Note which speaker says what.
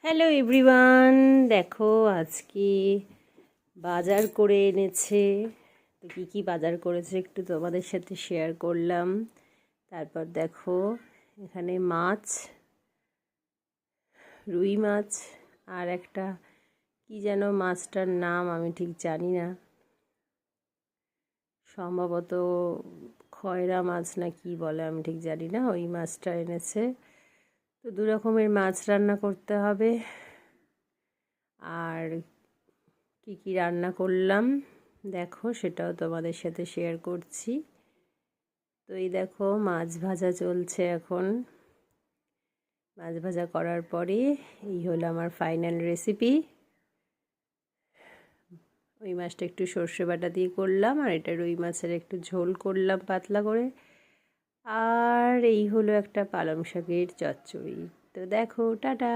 Speaker 1: Hello everyone, দেখো আজকে বাজার করে এনেছে। তো কী কী বাজার করেছে একটু তোমাদের সাথে শেয়ার করলাম। তারপর দেখো এখানে মাছ, রুই মাছ, আর একটা কি যেন মাছটার নাম আমি ঠিক জানি না, সম্ভবত খয়রা মাছ না কি বলে আমি ঠিক জানি না, ওই মাছটা এনেছে। তো দু রকমের মাছ রান্না করতে হবে। আর কি কি রান্না করলাম দেখো, সেটাও তোমাদের সাথে শেয়ার করছি। তো এই দেখো মাছ ভাজা চলছে এখন। মাছ ভাজা করার পরে এই হলো আমার ফাইনাল রেসিপি। ওই মাছটা একটু সর্ষে বাটা দিয়ে করলাম, আর এটা রুই মাছের একটু ঝোল করলাম পাতলা করে। আর এই হলো একটা পালং শাকের চচ্চড়ি। তো দেখো, টাটা।